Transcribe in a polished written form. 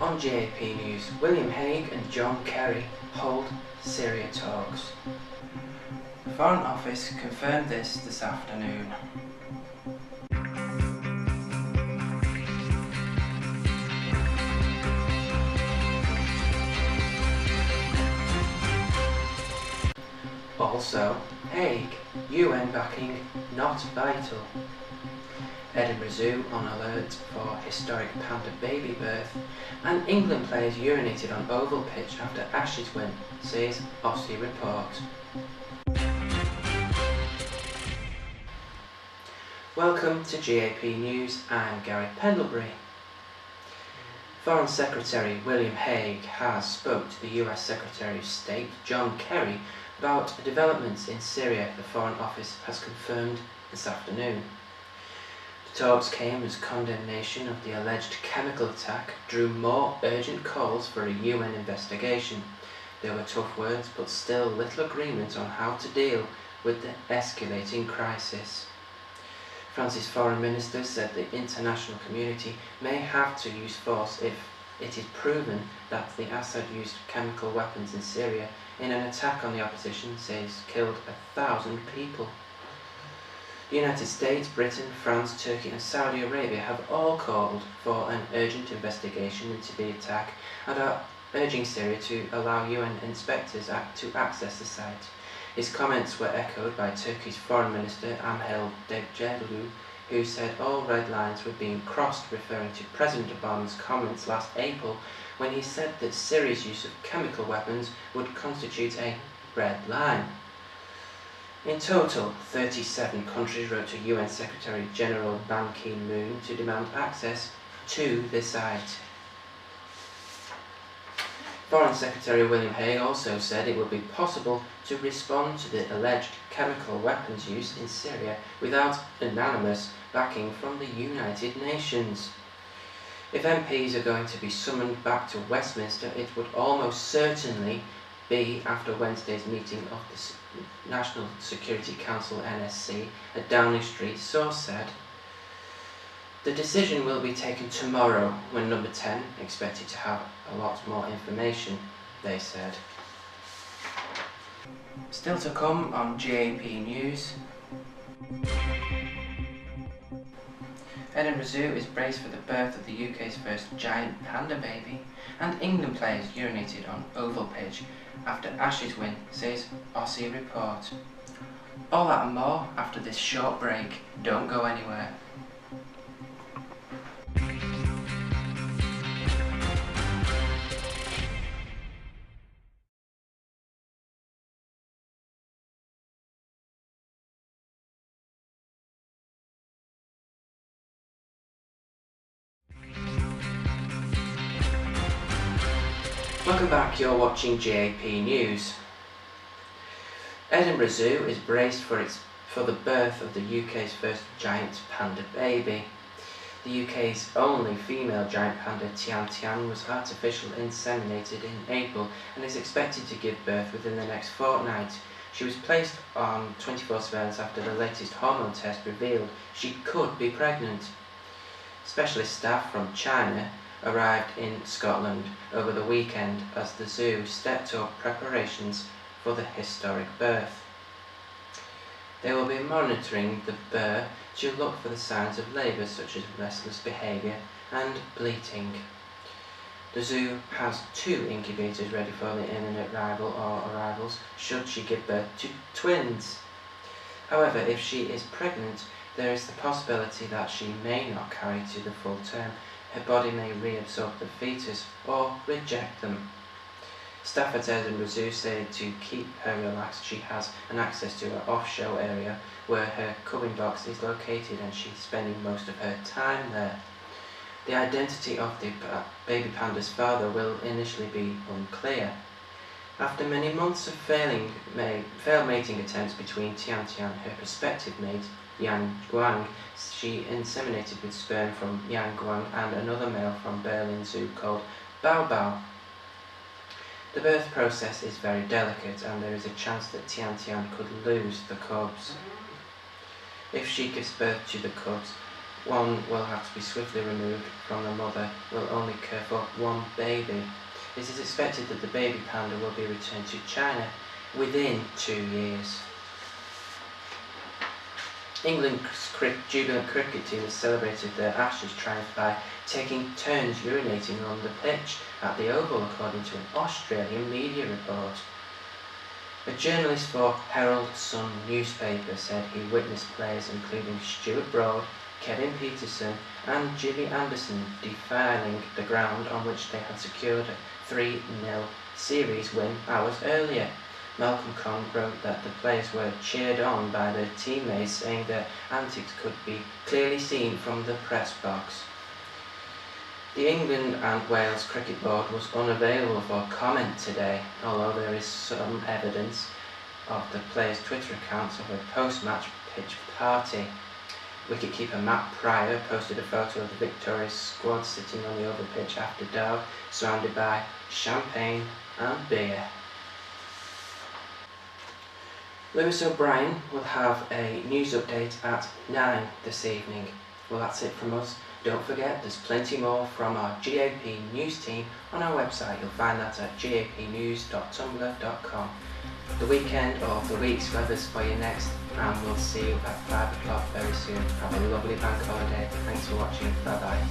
On GAP News, William Hague and John Kerry hold Syria talks. The Foreign Office confirmed this afternoon. Also, Hague, UN backing not vital. Edinburgh Zoo on alert for historic panda baby birth, and England players urinated on oval pitch after Ashes win, says Aussie report. Welcome to GAP News, I'm Gary Pendlebury. Foreign Secretary William Hague has spoke to the US Secretary of State John Kerry about developments in Syria, the Foreign Office has confirmed this afternoon. The talks came as condemnation of the alleged chemical attack drew more urgent calls for a UN investigation. There were tough words, but still little agreement on how to deal with the escalating crisis. France's foreign minister said the international community may have to use force if it is proven that the Assad used chemical weapons in Syria in an attack on the opposition, says killed 1,000 people. The United States, Britain, France, Turkey and Saudi Arabia have all called for an urgent investigation into the attack and are urging Syria to allow UN inspectors to access the site. His comments were echoed by Turkey's Foreign Minister Amhel Degdeglu, who said all red lines were being crossed, referring to President Obama's comments last April when he said that Syria's use of chemical weapons would constitute a red line. In total, 37 countries wrote to UN Secretary General Ban Ki-moon to demand access to the site. Foreign Secretary William Hague also said it would be possible to respond to the alleged chemical weapons use in Syria without unanimous backing from the United Nations. If MPs are going to be summoned back to Westminster, it would almost certainly be after Wednesday's meeting of the National Security Council NSC, a Downing Street source said. The decision will be taken tomorrow when Number 10 expected to have a lot more information, they said. Still to come on GAP News. Edinburgh Zoo is braced for the birth of the UK's first giant panda baby, and England players urinated on oval pitch after Ashes win, says Aussie report. All that and more after this short break. Don't go anywhere. Welcome back, you're watching GAP News. Edinburgh Zoo is braced for the birth of the UK's first giant panda baby. The UK's only female giant panda, Tian Tian, was artificially inseminated in April and is expected to give birth within the next fortnight. She was placed on 24 surveillance after the latest hormone test revealed she could be pregnant. Specialist staff from China arrived in Scotland over the weekend as the zoo stepped up preparations for the historic birth. They will be monitoring the birth to look for the signs of labour such as restless behaviour and bleating. The zoo has 2 incubators ready for the imminent arrivals should she give birth to twins. However, if she is pregnant, there is the possibility that she may not carry to the full term. Her body may reabsorb the fetus or reject them. Staff at Edinburgh Zoo say to keep her relaxed, she has an access to her off-show area where her cubbing box is located and she's spending most of her time there. The identity of the baby panda's father will initially be unclear. After many months of failed mating attempts between Tian Tian and her prospective mate, Yang Guang, she inseminated with sperm from Yang Guang and another male from Berlin Zoo called Bao Bao. The birth process is very delicate and there is a chance that Tian Tian could lose the cubs. If she gives birth to the cubs, one will have to be swiftly removed from the mother, will only care for one baby. It is expected that the baby panda will be returned to China within 2 years. England's jubilant cricket team has celebrated their Ashes triumph by taking turns urinating on the pitch at the Oval, according to an Australian media report. A journalist for Herald Sun newspaper said he witnessed players including Stuart Broad, Kevin Peterson and Jimmy Anderson defiling the ground on which they had secured a 3-0 series win hours earlier. Malcolm Conn wrote that the players were cheered on by their teammates, saying their antics could be clearly seen from the press box. The England and Wales Cricket Board was unavailable for comment today, although there is some evidence of the players' Twitter accounts of a post-match pitch party. Wicketkeeper Matt Pryor posted a photo of the victorious squad sitting on the oval pitch after dark, surrounded by champagne and beer. Lewis O'Brien will have a news update at 9 this evening. Well, that's it from us. Don't forget, there's plenty more from our GAP News team on our website. You'll find that at gapnews.tumblr.com. The weekend or the week's weather's for you next, and we'll see you at 5 o'clock very soon. Have a lovely bank holiday. Thanks for watching. Bye bye.